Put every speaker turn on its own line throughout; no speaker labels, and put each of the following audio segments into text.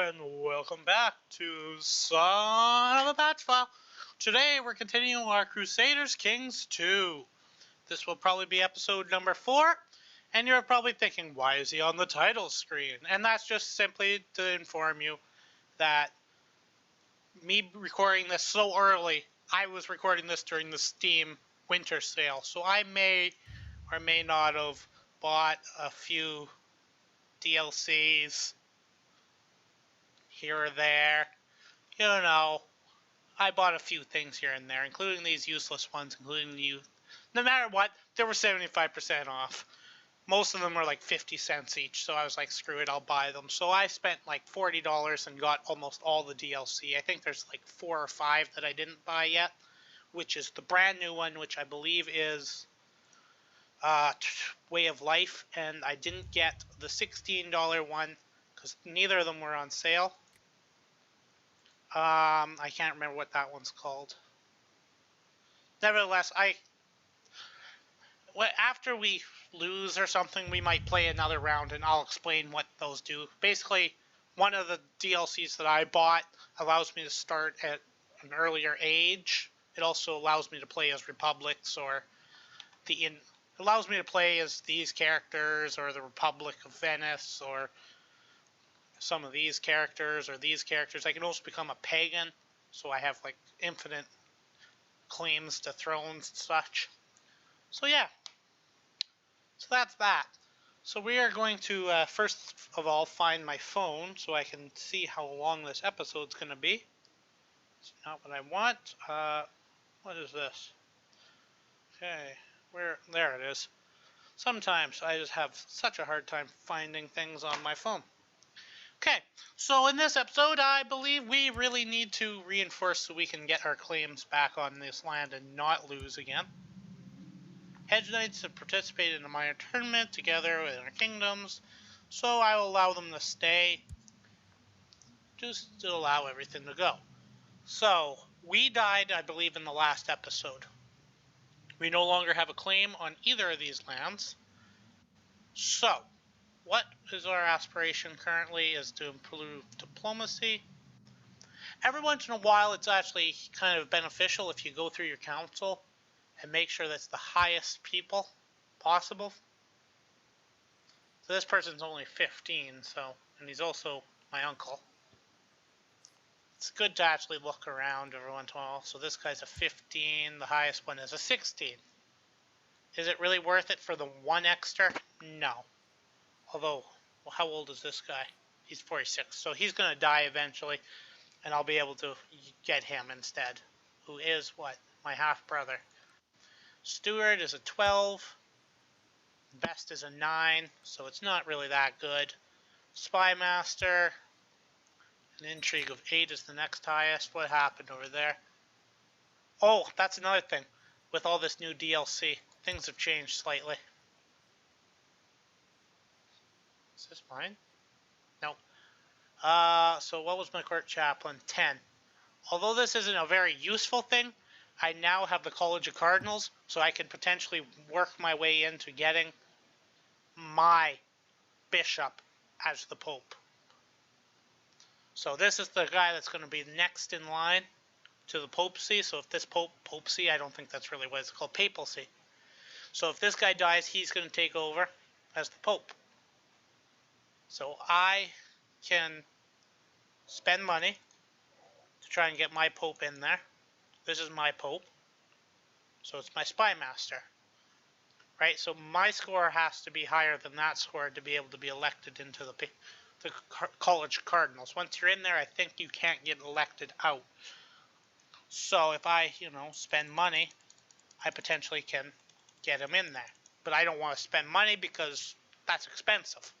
and welcome back to Son of a Patch File. Today we're continuing our Crusaders Kings 2. This will probably be episode number 4, and you're probably thinking, why is he on the title screen? And that's just simply to inform you that me recording this so early, I was recording this during the Steam winter sale, so I may or may not have bought a few DLCs here or there. You know, I bought a few things here and there, including these useless ones, including you. No matter what, they were 75% off. Most of them were like 50 cents each, so I was like, screw it, I'll buy them. So I spent like $40 and got almost all the DLC. I think there's like 4 or 5 that I didn't buy yet, which is the brand new one, which I believe is Way of Life, and I didn't get the $16 one because neither of them were on sale. I can't remember what that one's called. Nevertheless, after we lose or something, we might play another round, and I'll explain what those do. Basically, one of the DLCs that I bought allows me to start at an earlier age. It also allows me to play as Republics, or allows me to play as these characters, or the Republic of Venice, or some of these characters, or these characters. I can also become a pagan, so I have like infinite claims to thrones and such. So yeah, so that's that. So we are going to first of all find my phone so I can see how long this episode's going to be. It's not what I want. What is this? Okay, there it is. Sometimes I just have such a hard time finding things on my phone. Okay, so in this episode, I believe we really need to reinforce so we can get our claims back on this land and not lose again. Hedge Knights have participated in a minor tournament together with our kingdoms, so I will allow them to stay, just to allow everything to go. So, we died, I believe, in the last episode. We no longer have a claim on either of these lands. So, what is our aspiration currently is to improve diplomacy. Every once in a while, it's actually kind of beneficial if you go through your council and make sure that's the highest people possible. So this person's only 15, and he's also my uncle. It's good to actually look around every once in a while. So this guy's a 15, the highest one is a 16. Is it really worth it for the 1 extra? No. Although, well, how old is this guy? He's 46, so he's going to die eventually, and I'll be able to get him instead, who is, what, my half-brother. Steward is a 12, Best is a 9, so it's not really that good. Spy Master, an Intrigue of 8 is the next highest. What happened over there? Oh, that's another thing. With all this new DLC, things have changed slightly. Is this mine? No. So what was my court chaplain? 10. Although this isn't a very useful thing, I now have the College of Cardinals, so I can potentially work my way into getting my bishop as the Pope. So this is the guy that's going to be next in line to the papacy. So if this papacy, I don't think that's really what it's called, papacy. So if this guy dies, he's going to take over as the Pope. So I can spend money to try and get my Pope in there. This is my Pope. So it's my Spy Master. Right? So my score has to be higher than that score to be able to be elected into the College Cardinals. Once you're in there, I think you can't get elected out. So if I, spend money, I potentially can get him in there. But I don't want to spend money because that's expensive.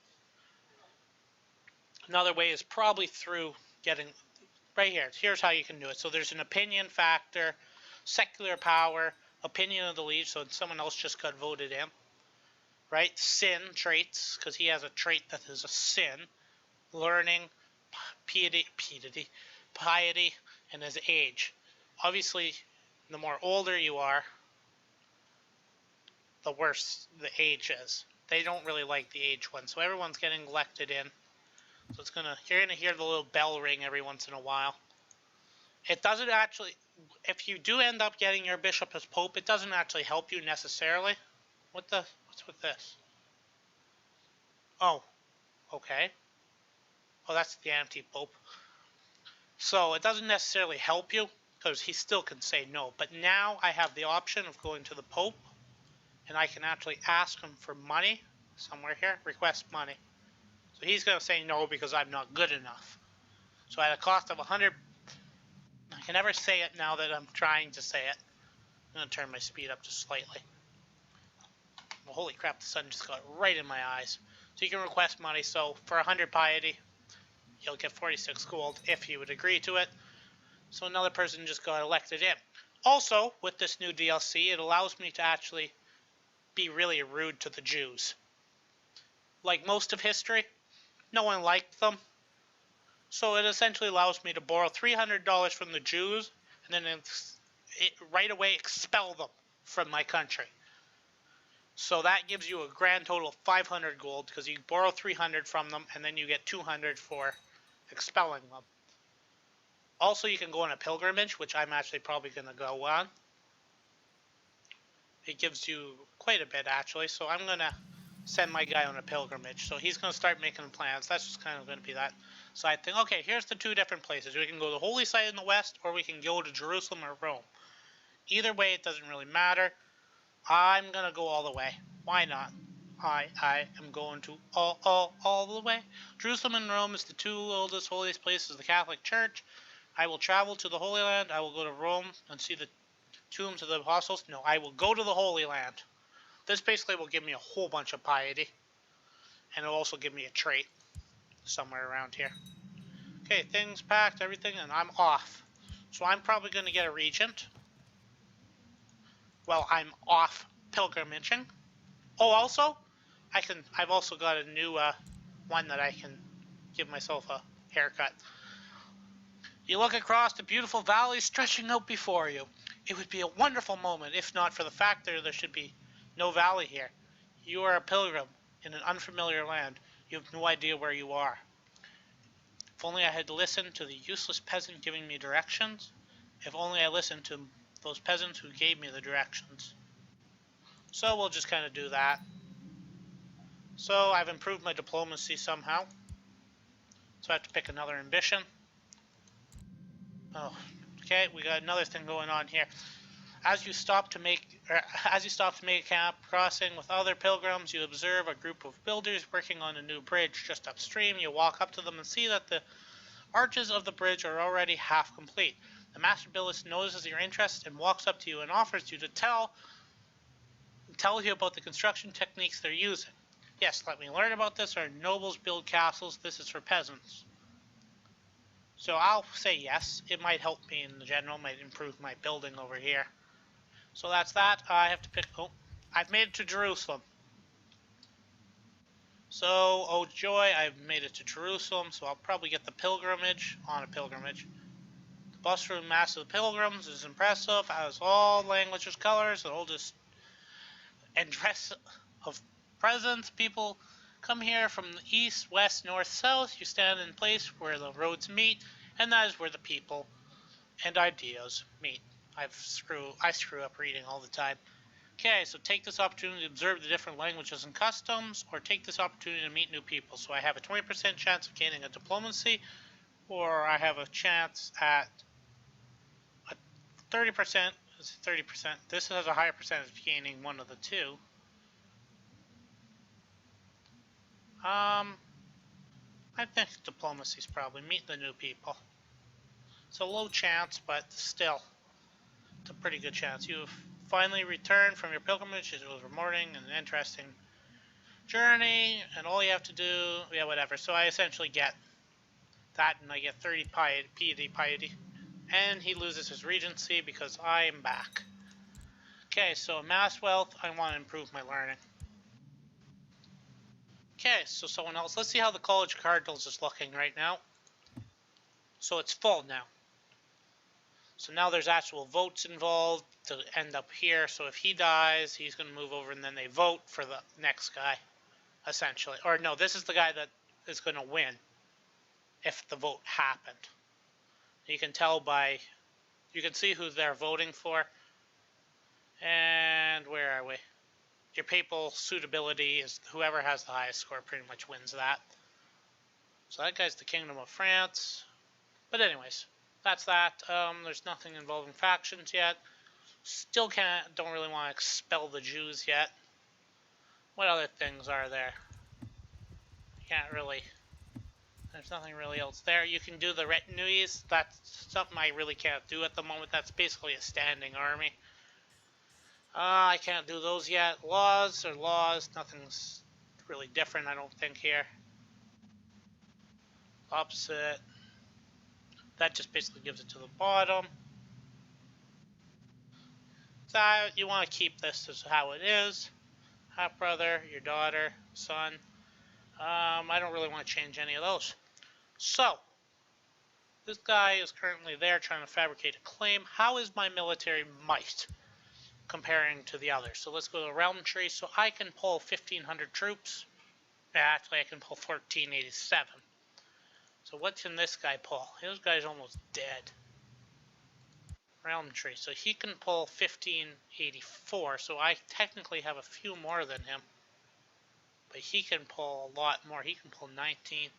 Another way is probably through getting, right here, here's how you can do it. So there's an opinion factor, secular power, opinion of the liege, so someone else just got voted in, right? Sin traits, because he has a trait that is a sin, learning, piety, and his age. Obviously, the more older you are, the worse the age is. They don't really like the age one, so everyone's getting elected in. So you're gonna hear the little bell ring every once in a while. It doesn't actually, if you do end up getting your bishop as pope, it doesn't actually help you necessarily. What's with this? Oh, okay. Oh, that's the anti-pope. So it doesn't necessarily help you, because he still can say no. But now I have the option of going to the pope, and I can actually ask him for money, somewhere here, request money. So he's going to say no because I'm not good enough. So at a cost of 100, I can never say it now that I'm trying to say it. I'm going to turn my speed up just slightly. Well, holy crap, the sun just got right in my eyes. So you can request money. So for 100 piety, you'll get 46 gold if you would agree to it. So another person just got elected in. Also, with this new DLC, it allows me to actually be really rude to the Jews. Like most of history, no one liked them. So it essentially allows me to borrow $300 from the Jews and then right away expel them from my country. So that gives you a grand total of 500 gold because you borrow 300 from them and then you get 200 for expelling them. Also, you can go on a pilgrimage, which I'm actually probably going to go on. It gives you quite a bit, actually. So I'm going to send my guy on a pilgrimage. So he's going to start making plans. That's just kind of going to be that side thing. Okay, here's the two different places. We can go to the Holy Site in the west, or we can go to Jerusalem or Rome. Either way, it doesn't really matter. I'm going to go all the way. Why not? I am going to all the way. Jerusalem and Rome is the two oldest, holiest places of the Catholic Church. I will travel to the Holy Land. I will go to Rome and see the tombs of the apostles. No, I will go to the Holy Land. This basically will give me a whole bunch of piety. And it'll also give me a trait somewhere around here. Okay, things packed, everything, and I'm off. So I'm probably going to get a regent. Well, I'm off pilgrimaging. Oh, also, I've also got a new one that I can give myself a haircut. You look across the beautiful valley stretching out before you. It would be a wonderful moment, if not for the fact that there should be no valley here. You are a pilgrim in an unfamiliar land. You have no idea where you are. If only I had listened to the useless peasant giving me directions. If only I listened to those peasants who gave me the directions. So we'll just kind of do that. So I've improved my diplomacy somehow. So I have to pick another ambition. Oh, okay, we got another thing going on here. As you stop to make a camp crossing with other pilgrims, you observe a group of builders working on a new bridge just upstream. You walk up to them and see that the arches of the bridge are already half complete. The master builder notices your interest and walks up to you and offers you to tell you about the construction techniques they're using. Yes, let me learn about this. Our nobles build castles. This is for peasants. So I'll say yes. It might help me in general, might improve my building over here. So that's that. I have to pick... Oh, I've made it to Jerusalem. So, oh joy, I've made it to Jerusalem, so I'll probably get the pilgrimage on a pilgrimage. The bustling mass of the pilgrims is impressive, has all languages, colors, the oldest and dress of presents. People come here from the east, west, north, south. You stand in place where the roads meet, and that is where the people and ideas meet. I screw up reading all the time. Okay, so take this opportunity to observe the different languages and customs, or take this opportunity to meet new people. So I have a 20% chance of gaining a diplomacy, or I have a chance at a 30%. It's 30%. This has a higher percentage of gaining one of the two. I think diplomacy is probably meet the new people. It's a low chance, but still, it's a pretty good chance. You've finally returned from your pilgrimage. It was rewarding and an interesting journey, and all you have to do, yeah, whatever. So I essentially get that, and I get 30 piety, and he loses his regency because I am back. Okay, so mass wealth, I want to improve my learning. Okay, so someone else. Let's see how the College of Cardinals is looking right now. So it's full now. So now there's actual votes involved to end up here. So if he dies, he's going to move over, and then they vote for the next guy, essentially. Or no, this is the guy that is going to win. if the vote happened. You can tell by, you can see who they're voting for. And where are we? Your papal suitability is whoever has the highest score pretty much wins that. So that guy's the Kingdom of France. But anyways, that's that. There's nothing involving factions yet. Still don't really want to expel the Jews yet. What other things are there? Can't really. There's nothing really else there. You can do the retinues. That's something I really can't do at the moment. That's basically a standing army. I can't do those yet. Laws are laws. Nothing's really different, I don't think, here. Opposite. That just basically gives it to the bottom. So you want to keep this as how it is. Half brother, your daughter, son. I don't really want to change any of those. So, this guy is currently there trying to fabricate a claim. How is my military might comparing to the others? So let's go to realm tree. So I can pull 1,500 troops. Actually, I can pull 1,487. So what can this guy pull? This guy's almost dead. Realm tree. So he can pull 1,584. So I technically have a few more than him. But he can pull a lot more. He can pull 19.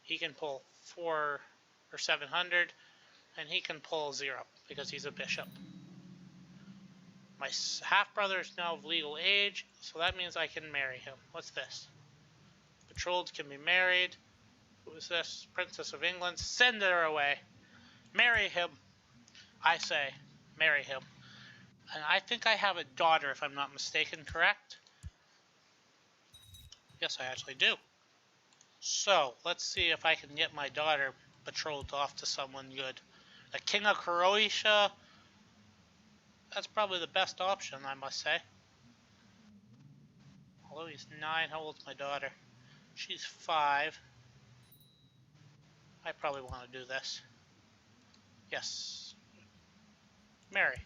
He can pull 4 or 700. And he can pull 0 because he's a bishop. My half-brother is now of legal age, so that means I can marry him. What's this? Betrothed can be married. Who is this? Princess of England. Send her away. Marry him. I say, marry him. And I think I have a daughter, if I'm not mistaken, correct? Yes, I actually do. So, let's see if I can get my daughter betrothed off to someone good. The King of Croatia. That's probably the best option, I must say. Although he's 9, how old's my daughter? She's 5. I probably want to do this. Yes. Marry.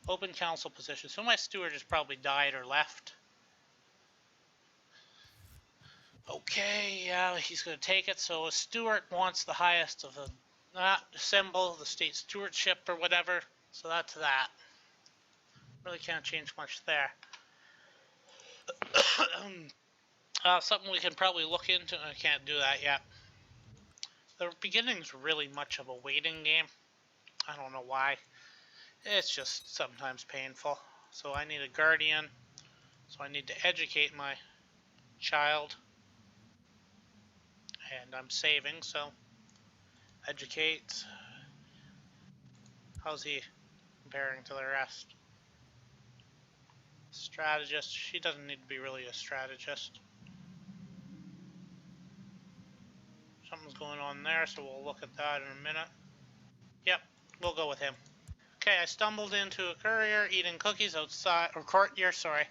Open council position. So my steward has probably died or left. Okay, yeah, he's going to take it. So a steward wants the highest of the symbol, the state stewardship or whatever. So that's that. Really can't change much there. Something we can probably look into. I can't do that yet. The beginning's really much of a waiting game. I don't know why. It's just sometimes painful. So I need a guardian. So I need to educate my child. And I'm saving, so educate. How's he comparing to the rest? Strategist. She doesn't need to be really a strategist. Something's going on there, so we'll look at that in a minute. Yep, we'll go with him. Okay, I stumbled into a courier eating cookies outside, or courtier, sorry.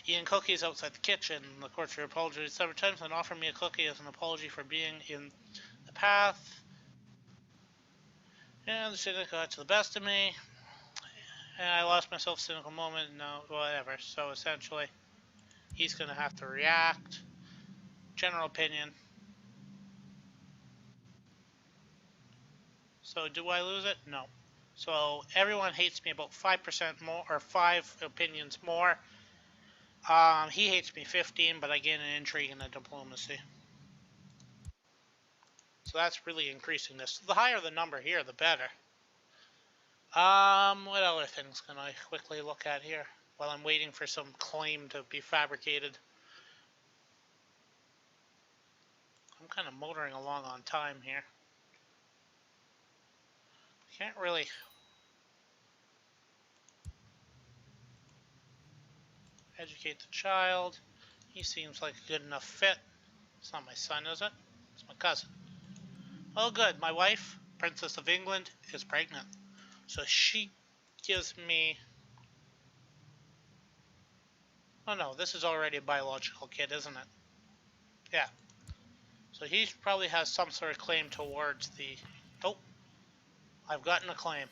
Eating cookies outside the kitchen. The courtier apologized several times and offered me a cookie as an apology for being in the path. And the cynic got to the best of me. And I lost myself cynical moment. No, whatever. So essentially, he's going to have to react. General opinion. So do I lose it? No. So everyone hates me about 5% more, or 5 opinions more. He hates me 15, but I gain an intrigue and a diplomacy. So that's really increasing this. The higher the number here, the better. What other things can I quickly look at here while I'm waiting for some claim to be fabricated? I'm kind of motoring along on time here. Can't really... Educate the child. He seems like a good enough fit. It's not my son, is it? It's my cousin. Oh good, my wife, Princess of England, is pregnant. So she gives me... Oh no, this is already a biological kid, isn't it? Yeah. So he probably has some sort of claim towards the... Oh, I've gotten a claim.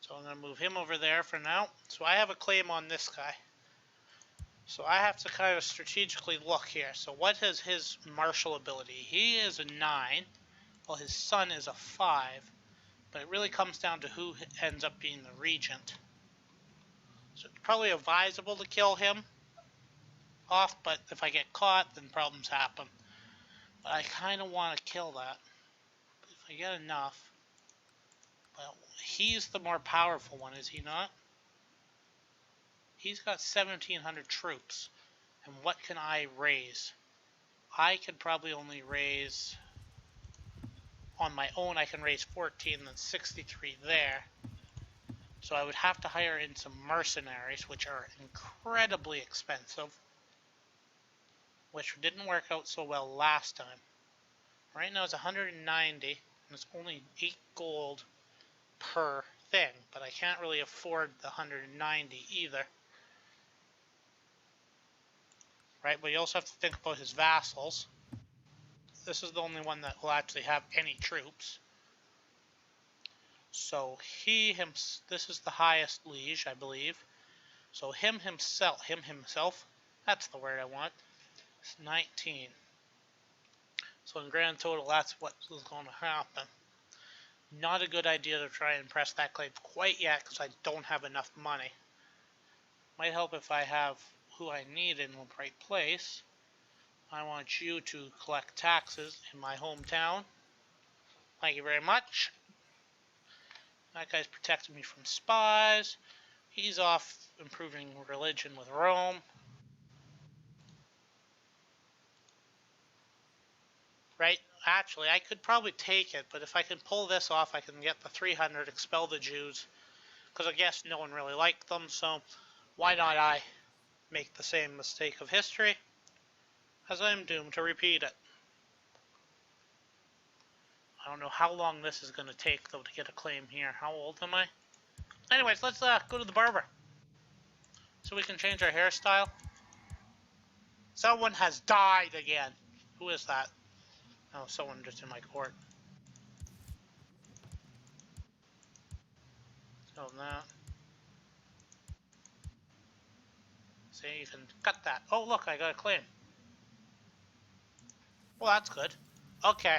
So I'm going to move him over there for now. So I have a claim on this guy. So I have to kind of strategically look here. So what is his martial ability? He is a 9, while his son is a 5. But it really comes down to who ends up being the regent. So it's probably advisable to kill him off, but if I get caught, then problems happen. But I kind of want to kill that. But if I get enough... Well, he's the more powerful one, is he not? He's got 1,700 troops. And what can I raise? I could probably only raise... On my own, I can raise 14, then 63 there. So I would have to hire in some mercenaries, which are incredibly expensive. Which didn't work out so well last time. Right now it's 190, and it's only 8 gold per thing, but I can't really afford the 190 either. Right, but you also have to think about his vassals. This is the only one that will actually have any troops. So this is the highest liege, I believe. So him himself, that's the word I want, it's 19. So in grand total, that's what is going to happen. Not a good idea to try and press that claim quite yet, because I don't have enough money. Might help if I have who I need in the right place. I want you to collect taxes in my hometown. Thank you very much. That guy's protecting me from spies. He's off improving religion with Rome. Right? Actually, I could probably take it, but if I can pull this off, I can get the 300, expel the Jews. Because I guess no one really liked them, so why not I make the same mistake of history, as I'm doomed to repeat it. I don't know how long this is going to take, though, to get a claim here. How old am I? Anyways, let's go to the barber. So we can change our hairstyle. Someone has died again. Who is that? Oh, someone just in my court. So that. See, you can cut that. Oh, look, I got a claim. Well, that's good. Okay.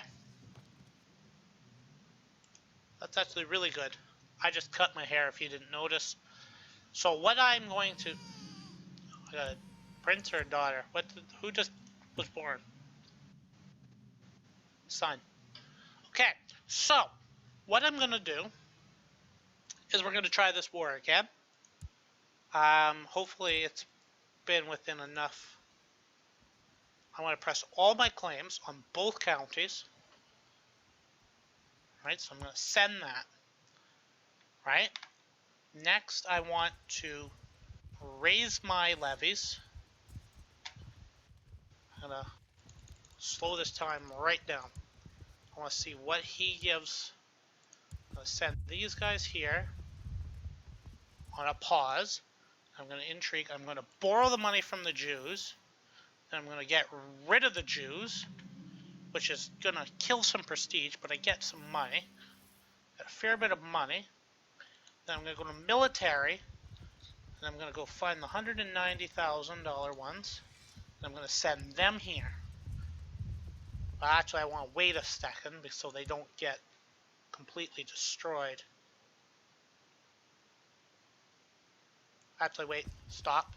That's actually really good. I just cut my hair if you didn't notice. So what I'm going to... I got a prince or a daughter? Who just was born? Son. Okay, so what I'm going to do is we're going to try this war again. Hopefully it's been within enough. I want to press all my claims on both counties. Right, so I'm going to send that. Right? Next, I want to raise my levies. I'm going to slow this time right down. I want to see what he gives. I'm going to send these guys here on a pause. I'm going to intrigue. I'm going to borrow the money from the Jews. Then I'm going to get rid of the Jews, which is going to kill some prestige, but I get some money. Got a fair bit of money. Then I'm going to go to military. And I'm going to go find the $190,000 ones. And I'm going to send them here. Well, actually, I want to wait a second so they don't get completely destroyed. Actually, wait, stop.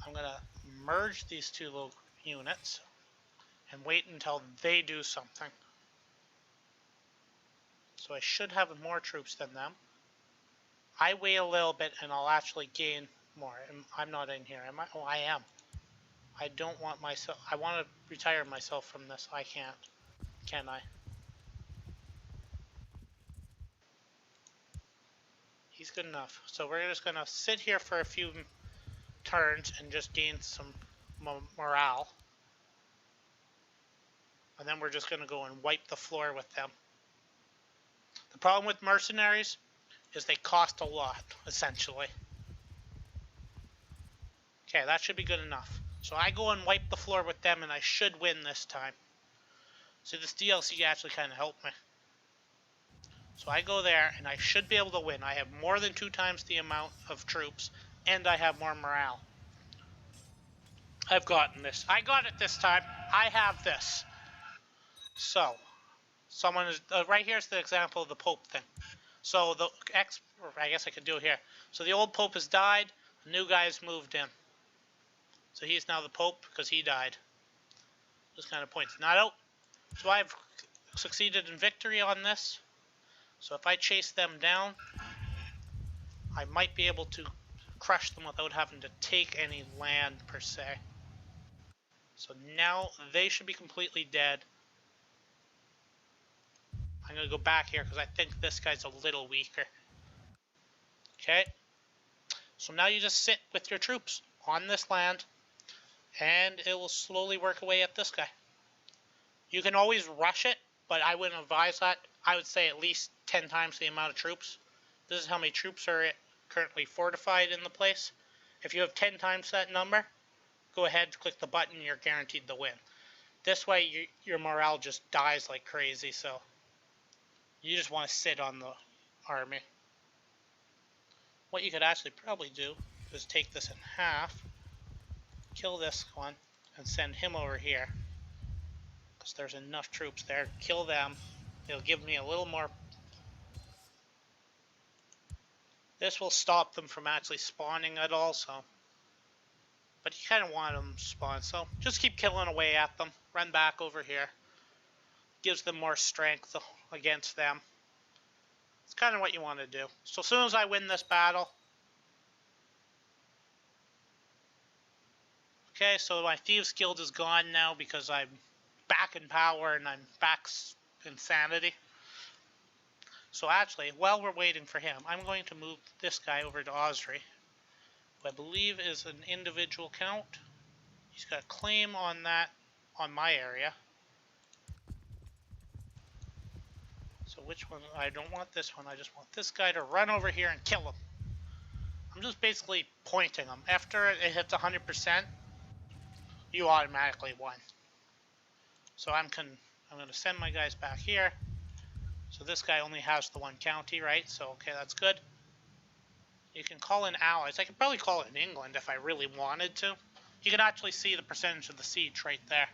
I'm going to merge these two little units and wait until they do something. So I should have more troops than them. I wait a little bit and I'll actually gain more. I'm not in here, am I? Oh, I am. I don't want myself... I want to retire myself from this. I can't. Can I? He's good enough. So we're just going to sit here for a few turns and just gain some morale. And then we're just going to go and wipe the floor with them. The problem with mercenaries is they cost a lot, essentially. Okay, that should be good enough. So I go and wipe the floor with them, and I should win this time. So this DLC actually kind of helped me. So I go there, and I should be able to win. I have more than 2 times the amount of troops, and I have more morale. I've gotten this. I got it this time. I have this. So, someone is right here's the example of the Pope thing. So the I guess I could do it here. So the old Pope has died. The new guy's moved in. So he's now the Pope because he died. Just kind of points that out. So I've succeeded in victory on this. So if I chase them down, I might be able to crush them without having to take any land per se. So now they should be completely dead. I'm going to go back here because I think this guy's a little weaker. Okay. So now you just sit with your troops on this land, and it will slowly work away at this guy. You can always rush it, but I wouldn't advise that. I would say at least 10 times the amount of troops. This is how many troops are currently fortified in the place. If you have 10 times that number, go ahead, click the button, you're guaranteed to win. This way, your morale just dies like crazy, so you just want to sit on the army. What you could actually probably do is take this in half, kill this one, and send him over here. Because there's enough troops there. Kill them. It'll give me a little more. This will stop them from actually spawning at all, so. But you kind of want them to spawn, so just keep killing away at them. Run back over here. Gives them more strength against them. It's kind of what you want to do. So as soon as I win this battle. Okay, so my Thieves Guild is gone now because I'm back in power and I'm back in sanity. So actually, while we're waiting for him, I'm going to move this guy over to Osri, who I believe is an individual count. He's got a claim on that, on my area. So which one? I don't want this one. I just want this guy to run over here and kill him. I'm just basically pointing him. After it hits 100%, you automatically won. So I'm going to send my guys back here. So this guy only has the one county, right? So, okay, that's good. You can call in allies. I could probably call it in England if I really wanted to. You can actually see the percentage of the siege right there.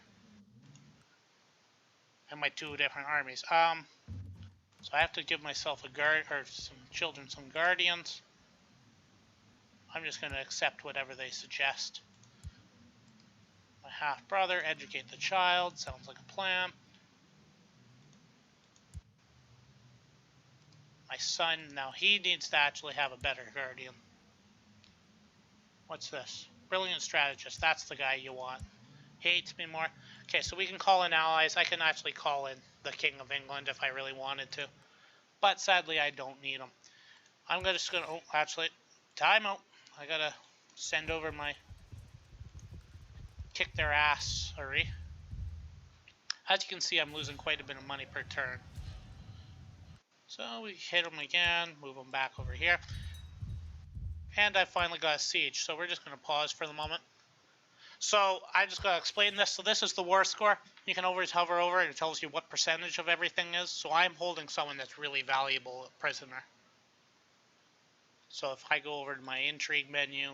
And my two different armies. So I have to give myself a guard, or some children, some guardians. I'm just going to accept whatever they suggest. My half-brother, educate the child. Sounds like a plan. My son, now he needs to actually have a better guardian. What's this? Brilliant strategist. That's the guy you want. He hates me more. Okay, so we can call in allies. I can actually call in the King of England if I really wanted to. But sadly, I don't need him. I'm just going to... Oh, actually, time out. I got to send over my... Kick their ass, sorry. As you can see, I'm losing quite a bit of money per turn. So we hit them again, move them back over here. And I finally got a siege, so we're just going to pause for the moment. So I just got to explain this. So this is the war score. You can always hover over it. It tells you what percentage of everything is. So I'm holding someone that's really valuable, a prisoner. So if I go over to my intrigue menu,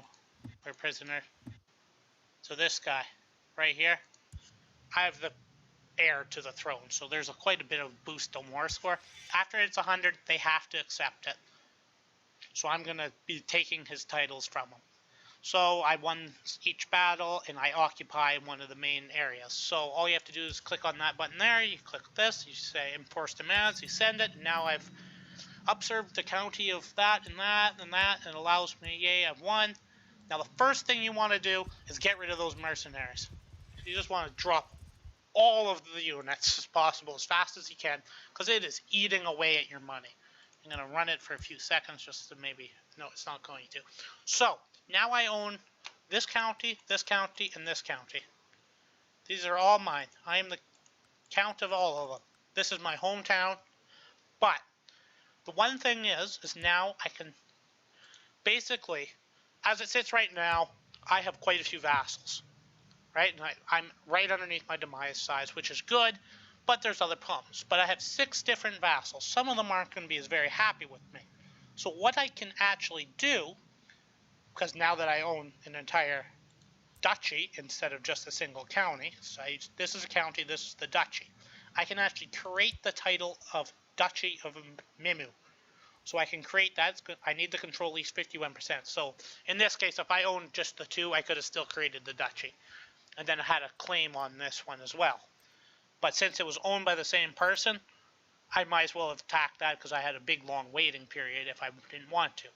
or prisoner, so this guy right here, I have the heir to the throne. So there's quite a bit of boost on war score. After it's 100, they have to accept it. So I'm going to be taking his titles from him. So I won each battle, and I occupy one of the main areas. So all you have to do is click on that button there. You click this. You say enforce demands. You send it. And now I've upserved the county of that and that and that, and it allows me, yay, I've won. Now the first thing you want to do is get rid of those mercenaries. You just want to drop all of the units as possible, as fast as you can, because it is eating away at your money. I'm going to run it for a few seconds just to maybe... No, it's not going to. So, now I own this county, and this county. These are all mine. I am the count of all of them. This is my hometown. But, the one thing is now I can... Basically, as it sits right now, I have quite a few vassals. Right? And I'm right underneath my demise size, which is good, but there's other problems. But I have 6 different vassals. Some of them aren't going to be as very happy with me. So what I can actually do, because now that I own an entire duchy instead of just a single county. So this is a county, this is the duchy. I can actually create the title of Duchy of Mimu. So I can create that. I need to control at least 51%. So in this case, if I owned just the two, I could have still created the duchy. And then I had a claim on this one as well. But since it was owned by the same person, I might as well have tacked that because I had a big long waiting period if I didn't want to.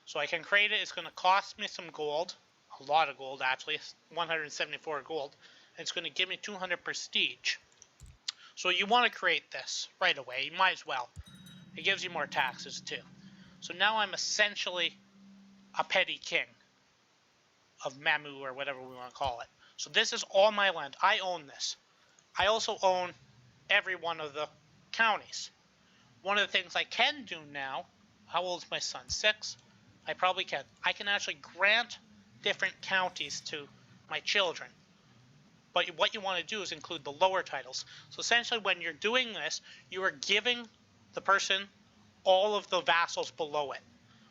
So I can create it. It's going to cost me some gold. A lot of gold, actually. 174 gold. And it's going to give me 200 prestige. So you want to create this right away. You might as well. It gives you more taxes too. So now I'm essentially a petty king of Mamu, or whatever we want to call it. So this is all my land. I own this. I also own every one of the counties. One of the things I can do now, how old is my son? 6? I probably can. I can actually grant different counties to my children. But what you want to do is include the lower titles. So essentially when you're doing this, you are giving the person all of the vassals below it.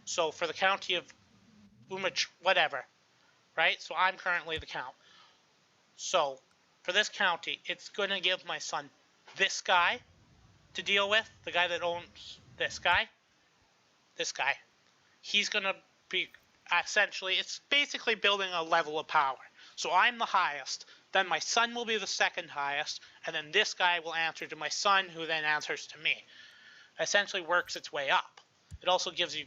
So for the county of Umach, whatever, right? So I'm currently the count. So for this county, it's going to give my son this guy to deal with, the guy that owns this guy. He's going to be essentially, it's basically building a level of power. So I'm the highest, then my son will be the second highest, and then this guy will answer to my son, who then answers to me. Essentially works its way up. It also gives you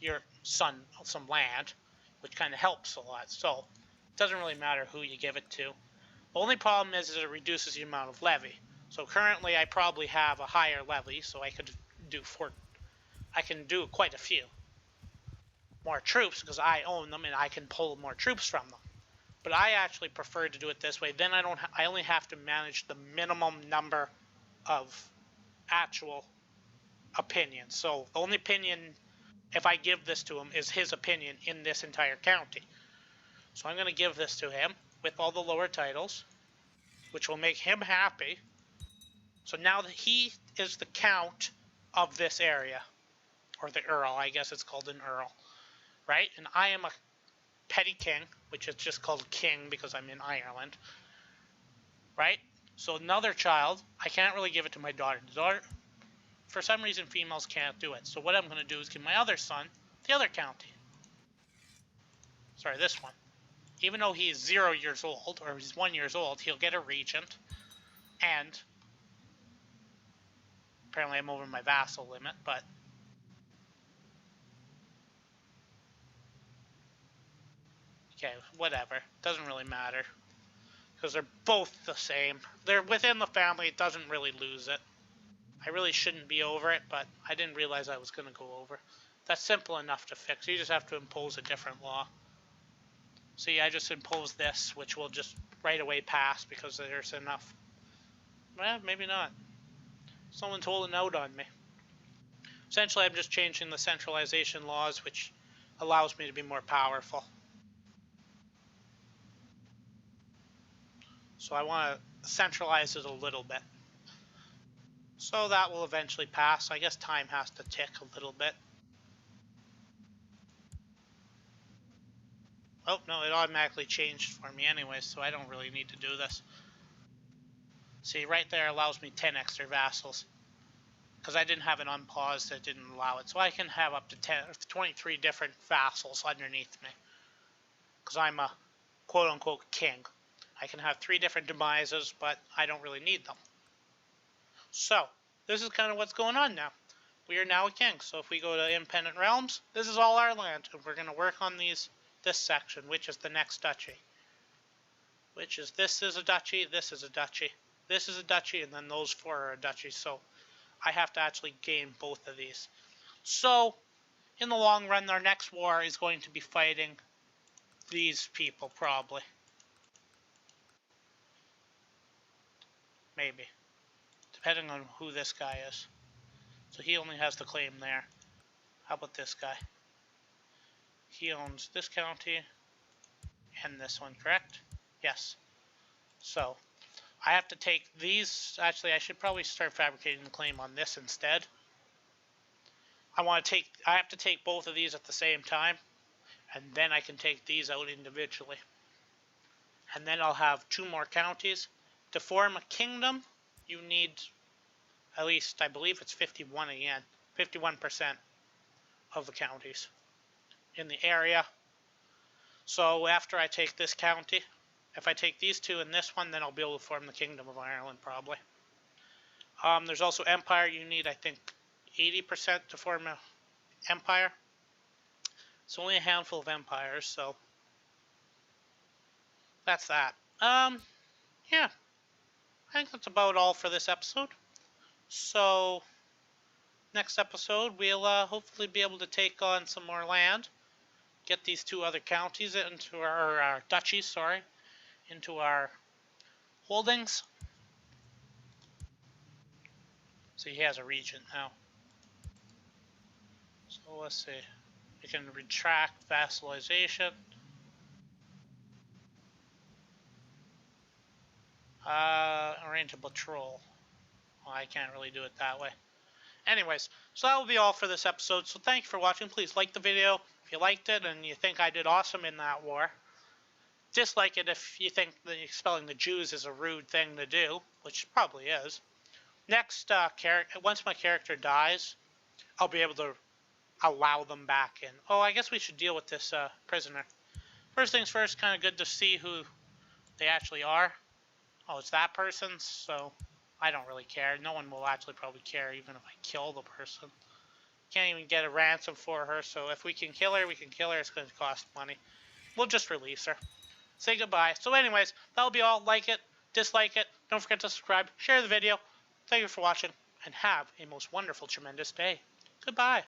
your son some land, which kind of helps a lot. So it doesn't really matter who you give it to. The only problem is it reduces the amount of levy. So currently I probably have a higher levy, so I can do quite a few more troops because I own them and I can pull more troops from them. But I actually prefer to do it this way. Then I only have to manage the minimum number of actual opinions. So the only opinion, if I give this to him, is his opinion in this entire county. So I'm going to give this to him with all the lower titles, which will make him happy. So now that he is the count of this area, or the Earl, I guess it's called an Earl, right? And I am a petty king, which is just called king because I'm in Ireland, right? So another child, I can't really give it to my daughter. For some reason, females can't do it. So what I'm going to do is give my other son the other county. Sorry, this one. Even though he is 0 years old, or he's 1 year old, he'll get a regent. And apparently I'm over my vassal limit, but okay, whatever. Doesn't really matter. Because they're both the same. They're within the family, it doesn't really lose it. I really shouldn't be over it, but I didn't realize I was going to go over. That's simple enough to fix. You just have to impose a different law. See, I just imposed this, which will just right away pass because there's enough. Well, maybe not. Someone told a note on me. Essentially, I'm just changing the centralization laws, which allows me to be more powerful. So I want to centralize it a little bit. So that will eventually pass. I guess time has to tick a little bit. Oh, no, it automatically changed for me anyway, so I don't really need to do this. See, right there allows me 10 extra vassals. Because I didn't have it unpaused, that didn't allow it. So I can have up to 23 different vassals underneath me. Because I'm a quote-unquote king. I can have 3 different demises, but I don't really need them. So, this is kind of what's going on now. We are now a king. So if we go to Independent Realms, this is all our land. And we're going to work on this section, which is the next duchy. This is a duchy, this is a duchy, this is a duchy, and then those 4 are a duchy. So I have to actually gain both of these. So in the long run, our next war is going to be fighting these people, probably. Maybe. Depending on who this guy is. So he only has the claim there. How about this guy? He owns this county and this one, correct? Yes. So I have to take these. Actually, I should probably start fabricating the claim on this instead. I have to take both of these at the same time, and then I can take these out individually. and then I'll have 2 more counties. To form a kingdom, you need at least, I believe it's 51 again, 51% of the counties in the area. So after I take this county, if I take these 2 and this one, then I'll be able to form the Kingdom of Ireland probably. There's also empire. You need, I think, 80% to form an empire. It's only a handful of empires, so that's that. Yeah, I think that's about all for this episode. So next episode, we'll hopefully be able to take on some more land, get these 2 other counties into our duchies, sorry, into our holdings. So he has a regent now. So let's see. We can retract vassalization. Arrange a patrol. Well, I can't really do it that way. Anyways, so that will be all for this episode. So thank you for watching. Please like the video if you liked it and you think I did awesome in that war. Dislike it if you think that expelling the Jews is a rude thing to do, which probably is. Next, once my character dies, I'll be able to allow them back in. Oh, I guess we should deal with this prisoner. First things first, kind of good to see who they actually are. Oh, it's that person, so I don't really care. No one will actually probably care even if I kill the person. Can't even get a ransom for her, so if we can kill her, we can kill her. It's going to cost money. We'll just release her. Say goodbye. So anyways, that'll be all. Like it, dislike it. Don't forget to subscribe, share the video. Thank you for watching, and have a most wonderful, tremendous day. Goodbye.